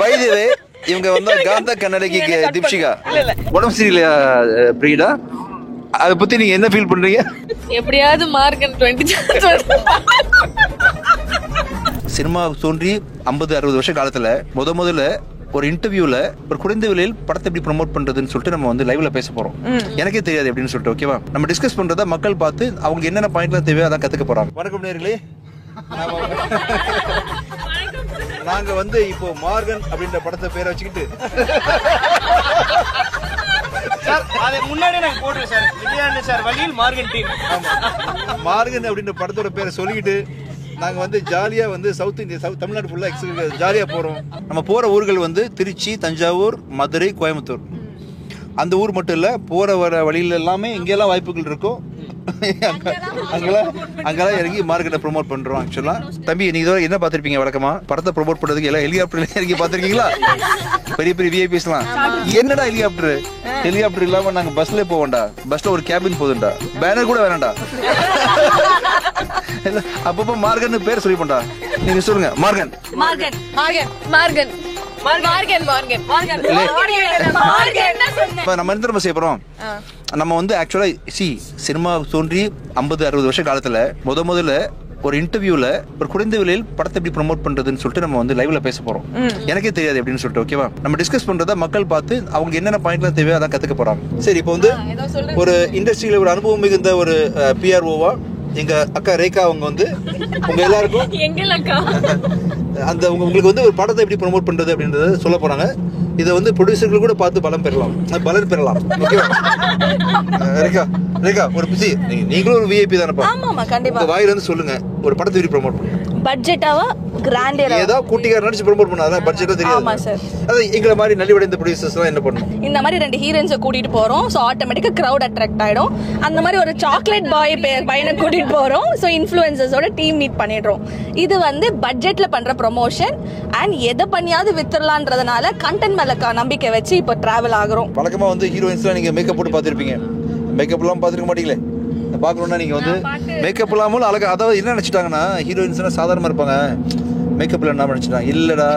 By the வே இவங்க வந்து காந்த கண்ணடகி தீப்ஷிகா உடம்பு சரியில்லையா பிரீடா? அதை பத்தி நீங்க என்ன ஃபீல் பண்றீங்க? எப்படியாவது மார்கன் 20 சினிமா தோன்றி 50-60 வருஷ காலத்துல முதல்ல ஒரு இன்டர்வியூல ஒரு குறைந்த விலையில் படத்தை எப்படி ப்ரொமோட் பண்றதுன்னு சொல்லிட்டு நம்ம வந்து லைவ்ல பேச போறோம். எனக்கே தெரியாது எப்படின்னு சொல்லிட்டு ஓகேவா? நம்ம டிஸ்கஸ் பண்றத மக்கள் பார்த்து அவங்க என்னென்ன பாயிண்ட்லாம் தேவையோ அதான் கத்துக்க போறாங்க. வணக்கம் நேயர்களே, நாங்க வந்து இப்போ மார்கன் அப்படின்ற படத்தை பேரை வச்சுக்கிட்டு முன்னாடியே நாங்க போடுறோம் சார். விஜயானந்த் சார் வழியில் மார்கன் டீம். மார்கன் அப்படின்ற படத்தோட பேரை சொல்லிக்கிட்டு நாங்க வந்து ஜாலியா வந்து சவுத் இந்தியா தமிழ்நாடு ஃபுல்லா ஜாலியா போறோம். நம்ம போற ஊர்கள் வந்து திருச்சி, தஞ்சாவூர், மதுரை, கோயம்புத்தூர். அந்த ஊர் மட்டும் இல்ல, போற வர வழியில எல்லாமே எங்கெல்லாம் வாய்ப்புகள் இருக்கோ அங்கெல்லாம் இறங்கி மார்க்கெட்டை ப்ரொமோட் பண்றோம். ஆக்சுவலா தம்பி, நீங்க என்ன பாத்திருப்பீங்க? வழக்கமா படத்தை ப்ரொமோட் பண்றதுக்கு எல்லாம் ஹெலிகாப்டர்ல இறங்கி பாத்திருக்கீங்களா? பெரிய பெரிய விஐபிஸ் எல்லாம் என்னடா ஹெலிகாப்டர் இல்லாம நாங்க பஸ்ல போவோம்டா, பஸ்ல ஒரு கேபின் போதும்டா, பேனர் கூட வேணாம்டா. அப்பப்போ மார்கன் பேர் சொல்லி போண்டா. நீங்க சொல்லுங்க மார்கன். நம்ம என்ன செய்ய போறோம்? நம்ம வந்து ஆக்சுவலா சினிமா தோன்றி 50-60 வருஷ காலத்துல முதல்ல ஒரு இன்டர்வியூல ஒரு குறைந்த விலையில் படத்தை எப்படி ப்ரொமோட் பண்றதுன்னு சொல்லிட்டு நம்ம வந்து லைவ்ல பேச போறோம். எனக்கே தெரியாது எப்படின்னு சொல்லிட்டு ஓகேவா? நம்ம டிஸ்கஸ் பண்றத மக்கள் பார்த்து அவங்க என்னென்ன பாயிண்ட்லாம் தேவையோ அதான் கத்துக்க போறாங்க. சரி, இப்போ வந்து ஒரு இண்டஸ்ட்ரியில ஒரு அனுபவம் மிகுந்த ஒரு PROவா எங்க அக்கா ரேகா அவங்க வந்து உங்க எல்லாருக்கும் அந்த உங்களுக்கு வந்து ஒரு படத்தை எப்படி ப்ரொமோட் பண்றது அப்படின்றத சொல்ல போறாங்க. இதை வந்து ப்ரொடியூசர்கள் கூட பார்த்து பலன் பெறலாம். ஓகேவா? ரேகா ஒரு பிசி, நீங்களும் ஒரு விஐபி தானப்பா? ஆமாமா, கண்டிப்பா. வாயில இருந்து சொல்லுங்க, ஒரு படத்தை எப்படி ப்ரொமோட் பண்ணுங்க? பட்ஜெட்டாவா கிராண்டரா ஏதோ கூட்டிக்கார நடிச்சு ப்ரொமோட் பண்ணாத பட்ஜெட்டா தெரியாது. ஆமா சார். அது எங்களை மாதிரி நலிவடைந்த ப்ரொடியூசர்ஸ் எல்லாம் என்ன பண்ணணும்? இந்த மாதிரி 2 ஹீரோயின்ஸை கூட்டிட்டு போறோம். சோ ஆட்டோமேட்டிக்கா கிரவுட் அட்ராக்ட் ஆயிடும். அந்த மாதிரி ஒரு சாக்லேட் பாய் பையனை கூட்டிட்டு போறோம். சோ இன்ஃப்ளூயன்சர்ஸோட டீம் மீட் பண்ணிடுறோம். இது வந்து பட்ஜெட்ல பண்ற ப்ரொமோஷன் அண்ட் எதை பண்ணியாவது வித்துறலான்றதுனால கண்டென்ட் மேல நம்பிக்கை வச்சு இப்போ டிராவல் ஆகுறோம். வழக்கமா வந்து ஹீரோயின்ஸ்லாம் நீங்க மேக்கப் போட்டு பாத்திருப்பீங்க, மேக்கப் எல்லாம் பாத்துருக்க மாட்டீங்களே. பாக்கணும்னா நீங்க வந்து மேக்கப் இல்லாமல் அழகா, அதாவது என்ன நினைச்சிட்டாங்கன்னா ஹீரோயின்ஸ் சாதாரணமா இருப்பாங்க, மேக்கப்ல என்ன நினைச்சிட்டாங்க. இல்லடா,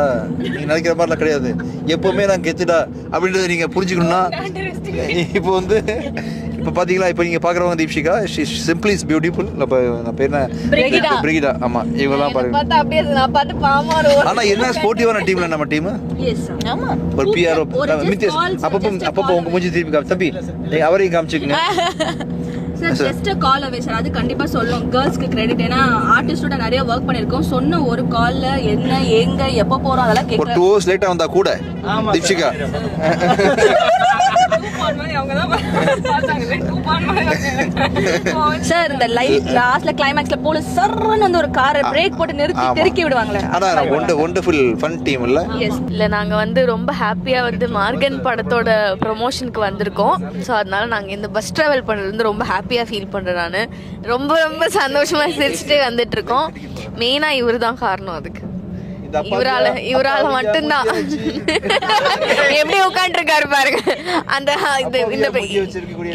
நீங்க நினைக்கிற மாதிரிலாம் கிடையாது, எப்பவுமே நான் கெத்துடா அப்படின்றத நீங்க புரிஞ்சுக்கணும்னா இப்போ வந்து இப்போ பாத்தீங்களா, இப்போ நீங்க பாக்குறவங்க தீப்ஷிகா, சிம்பிளி இஸ் பியூட்டிஃபுல். நான் பேர் பிரிகிடா. ஆமா, இவங்கலாம் பாருங்க. ஆனா என்ன ஸ்போர்ட்டிவான டீம்ல நம்ம டீம். ஒரு PRO அப்பப்போ உங்க மூஞ்சி திருப்பி தம்பி அவரையும் காமிச்சுக்கங்க. ஜஸ்ட் கால் அவே சார். அது கண்டிப்பா சொல்லும் கேர்ள்ஸ்க்கு கிரெடிட். ஏன்னா ஆர்டிஸ்டோட நிறைய வர்க் பண்ணிருக்கோம். சொன்ன ஒரு கால்ல என்ன எங்க எப்ப போறோம் அதெல்லாம் கேட்கல. ஒரு 2 hours லேட்டா வந்தா கூட தீப்ஷிகா சார் இந்த லைட் லாஸ்ட்ல கிளைமாக்ஸ்ல போலீஸ் சர்ன்னு வந்து ஒரு காரை பிரேக் போட்டு நிறுத்தி தெறிக்கி விடுவாங்களே. ஆனா வண்டர்ஃபுல் ஃபன் டீம் இல்ல? இல்ல, நாங்க வந்து ரொம்ப ஹாப்பியா வந்து மார்கன் படத்தோட ப்ரமோஷனுக்கு வந்திருக்கோம். ஸோ அதனால நாங்க இந்த பஸ் டிராவல் பண்றது வந்து ரொம்ப ஹாப்பியா ஃபீல் பண்றேன். நான் ரொம்ப ரொம்ப சந்தோஷமா சிரிச்சுட்டே வந்துட்டு இருக்கோம். மெயினா இவரு தான் காரணம். அதுக்கு இவரால மட்டும்தான் எப்படி உட்காந்து இருக்காரு பாருங்க. அந்த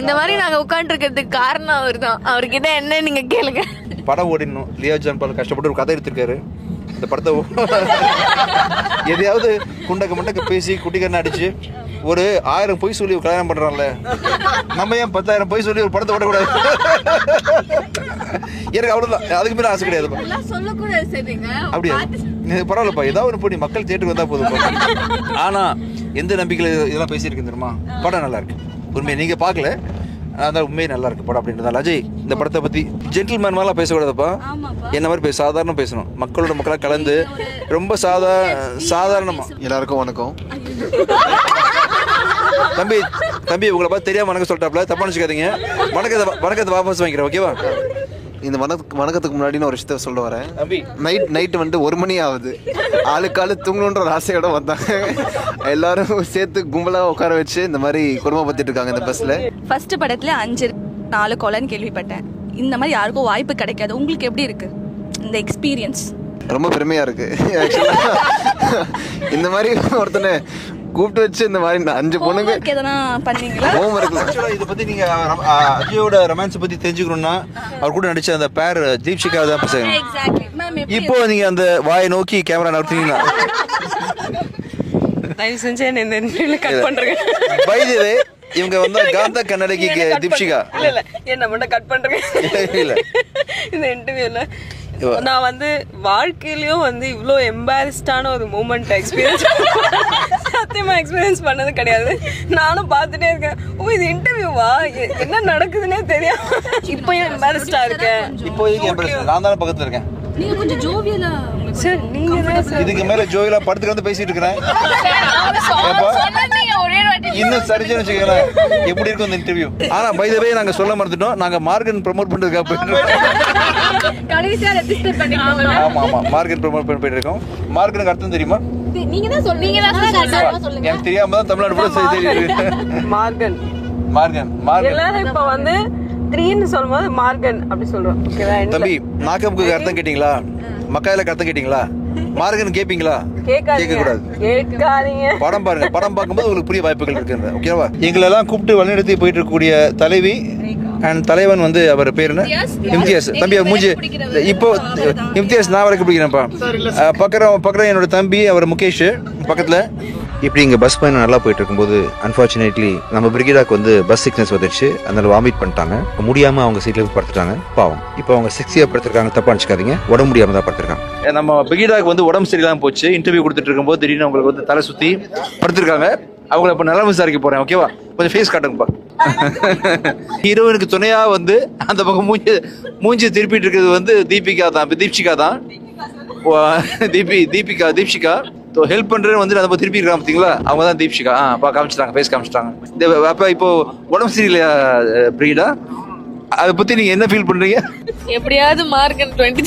இந்த மாதிரி நாங்க உட்காந்து இருக்கிறதுக்கு காரணம் அவர் தான். அவர்கிட்ட என்ன நீங்க கேளுங்க. படம் ஓடிடணும். லியோ ஜான் பால் கஷ்டப்பட்டு ஒரு கதை எடுத்திருக்காரு. இந்த படத்தை எதையாவது குண்டக்க முண்டக்க பேசி குட்டிக்கண்ண அடிச்சு ஒரு 1000 பொய் சொல்லி கல்யாணம் பண்றான்ல, நம்ம ஏன் 10,000 பொய் சொல்லி ஒரு படத்தை ஓடக்கூடாது? எனக்கு அவ்வளவுதான், அதுக்கு மேல ஆசை கிடையாது. அப்படியா? பரவாயில்லப்பா, ஏதாவது ஒரு போய் மக்கள் தியேட்டருக்கு வந்தா போதும். ஆனா எந்த நம்பிக்கையில இதெல்லாம் பேசியிருக்கு தெரியுமா? படம் நல்லா இருக்கு. உண்மையை நீங்க பாக்கல, அதான் உண்மையே நல்லா இருக்கு படம் அப்படின்றதால. அஜய், இந்த படத்தை பத்தி ஜென்டில்மேன் மாதிரிலாம் பேசக்கூடாதுப்பா. என்ன மாதிரி சாதாரண பேசணும். மக்களோட மக்களா கலந்து ரொம்ப சாதாரணமா. எல்லாருக்கும் வணக்கம். தம்பி உங்களை பார்த்து தெரியாம வணக்கம் சொல்லிட்டாப்ல, தப்பா நினைச்சுக்காதீங்க. வணக்கத்தை வாபஸ் வாங்கிக்கிறேன், ஓகேவா? இந்த வணக்கத்துக்கு முன்னாடி நான் ஒரு விஷயத்த சொல்ல வரேன். நைட்டு வந்து 1 மணி ஆகுது. ஆளுக்காலு தூங்கணுன்ற ஒரு ஆசையோட வந்தாங்க. எல்லாரும் சேர்த்து கும்பலா உட்கார வச்சு இந்த மாதிரி குடும்பப்படுத்திட்டு இருக்காங்க இந்த பஸ்ல. ஃபர்ஸ்ட் படத்துல 5-4 கொலைன்னு கேள்விப்பட்டேன். இந்த மாதிரி யாருக்கும் வாய்ப்பு கிடைக்காது. உங்களுக்கு எப்படி இருக்கு இந்த எக்ஸ்பீரியன்ஸ்? ரொம்ப பெருமையா இருக்கு. இந்த மாதிரி ஒருத்தனை கூப்பிட்டு வச்சு இந்த மாதிரி 5 பொண்ணுங்க இதை பத்தி நீங்க அஜயோட ரொமான்ஸ் பத்தி தெரிஞ்சுக்கணும்னா அவர் கூட நடிச்ச அந்த பேர் தீப்ஷிகா தான் பேசுறேன். இப்போ நீங்க அந்த வாயை நோக்கி கேமரா நடத்துறீங்களா? தயவு செஞ்சு என்ன இந்த இன்டர்வியூல கட் பண்றேன். பை தி வே இவங்க வந்து காந்த கன்னடகி தீப்ஷிகா. இல்ல என்ன மட்டும் கட் பண்றேன். இல்ல இந்த இன்டர்வியூல நான் வந்து வாழ்க்கையிலயும் வந்து இவ்ளோ எம்பாரஸ்டான ஒரு மூமெண்ட் எக்ஸ்பீரியன்ஸ் சத்தியமா எக்ஸ்பீரியன்ஸ் பண்ணது கிடையாது. நானும் பார்த்துட்டே இருக்கேன். ஓ இது இன்டர்வியூவா, என்ன நடக்குதுன்னே தெரியும். இப்போ எம்பாரஸ்டா இருக்கேன். இப்போ நான் தானே பக்கத்துல இருக்கேன். நீங்க கொஞ்சம் ஜோவியலா சார் நீங்க தான் இதுக்கு மேல ஜோயிலா படுத்துட்டு வந்து பேசிட்டு இருக்கிறேன். இன்னும் சரிஜன் வச்சுக்கிறேன். எப்படி இருக்கும் இந்த இன்டர்வியூ? ஆனா பை தி வே நாங்க சொல்ல மறந்துட்டோம், நாங்க மார்கன் ப்ரோமோட் பண்றதுக்காக போயிட்டு இருக்கோம். கடைசியா ரெஜிஸ்டர் பண்ணிட்டோம். ஆமா ஆமா மார்கன் ப்ரோமோட் பண்ண போயிட்டு இருக்கோம். மார்கனுக்கு அர்த்தம் தெரியுமா? நீங்க தான் சொல்லுங்க. எனக்கு தெரியாம தான் தமிழ்நாடு கூட தெரியுது. மார்கன் மார்கன் மார்கன் எல்லாரும் இப்ப வந்து 3ன்னு சொல்லும்போது மார்கன் அப்படி சொல்றோம். ஓகேவா? தம்பி நாக்கப்புக்கு அர்த்தம் கேட்டீங்களா? மக்காயில அர்த்தம் கேட்டீங்களா? மார்கன் கேப்பீங்களா? கேட்க கூடாது. கேட்காதீங்க. படம் பாருங்க, படம் பார்க்கும்போது உங்களுக்கு புரிய வாய்ப்புகள் இருக்கு. ஓகேவா? எங்களெல்லாம் கூப்பிட்டு வழிநடத்தி போயிட்டு இருக்கக்கூடிய தலைவி அண்ட் தலைவன் வந்து அவர் பேர் என்ன? இம்தியாஸ். தம்பி மூஞ்சி இப்போ இம்தியாஸ் நான் வரைக்கும் பிடிக்கிறேன்ப்பா. பக்கத்துல என்னோட தம்பி அவர் முகேஷ் பக்கத்துல. இப்படி இங்கே பஸ் பயணம் நல்லா போயிட்டு இருக்கும்போது அன்ஃபார்ச்சுனேட்லி நம்ம பிரிகேடாக்கு வந்து பஸ் சிக்னஸ் வந்துடுச்சு. அதனால வாமிட் பண்ணிட்டாங்க. முடியாம அவங்க சீட்ல போய் படுத்துட்டாங்க. பாவம். இப்போ அவங்க 6 இயர் படுத்திருக்காங்க. தப்பா நினைச்சுக்காதீங்க, உடம்பு முடியாம தான் படுத்திருக்காங்க. நம்ம பிரிகேடாக்கு வந்து உடம்பு சரியில்லாம போச்சு. இன்டர்வியூ கொடுத்துட்டு இருக்கும்போது திடீர்னு அவங்களுக்கு வந்து தலை சுத்தி படுத்திருக்காங்க. அவங்கள இப்ப நல்லா விசாரிக்க போறேன். ஓகேவா? கொஞ்சம் ஃபேஸ் காட்டுங்கப்பா. ஹீரோயினுக்கு துணையா வந்து அந்த பக்கம் மூஞ்சி திருப்பிட்டு இருக்கிறது வந்து தீபிகா தான். தீபிகா ஹெல்ப் பண்றேன்னு வந்து அதை திருப்பி இருக்காங்க. பாத்தீங்களா? அவங்க தான் தீப்ஷிகா. காமிச்சிட்டாங்க, பேச காமிச்சிட்டாங்க. அப்ப இப்போ உடம்பு சரியில்லையா பிரிகேடா? அதை பத்தி நீங்க என்ன ஃபீல் பண்றீங்க? எப்படியாவது மார்கன் 20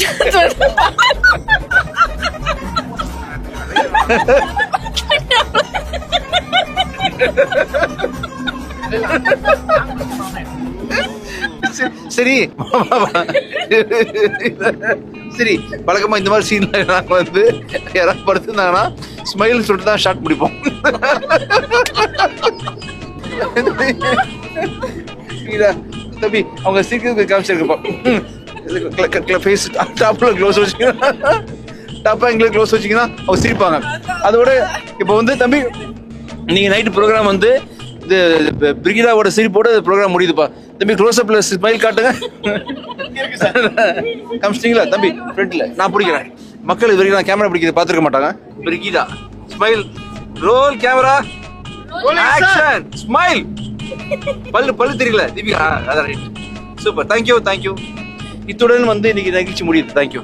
சரி சரி, வழக்கமா இந்த மாதிரி சீன்ல நாங்க வந்து யாராவது படுத்திருந்தாங்கன்னா ஸ்மைல் சொல்லிட்டு தான் ஷார்ட் முடிப்போம். தம்பி அவங்க சீக்கிரம் காமிச்சிருக்கப்பா. ஃபேஸ் டாப்ல க்ளோஸ் வச்சுக்கணும். டாப்பா எங்களுக்கு க்ளோஸ் வச்சிங்கன்னா அவங்க சிரிப்பாங்க. அதோட இப்போ வந்து தம்பி நீங்க நைட்டு ப்ரோக்ராம் வந்து இது பிரிகிடாவோட சிரிப்போட ப்ரோக்ராம் முடியுதுப்பா. தம்பி க்ளோஸ் அப்ல ஸ்மைல் காட்டுங்க. காமிச்சிட்டீங்களா தம்பி? ஃப்ரண்ட்ல நான் பிடிக்கிறேன். மக்கள் இது வரைக்கும் கேமரா பிடிக்கிறது பார்த்துருக்க மாட்டாங்க. Brigida smile, role camera, action, smile. பல்லு தெரியல தீபிகா. அதான் ரைட். சூப்பர். தேங்க்யூ. இத்துடன் வந்து இன்னைக்கு நிகழ்ச்சி முடியுது. தேங்க்யூ.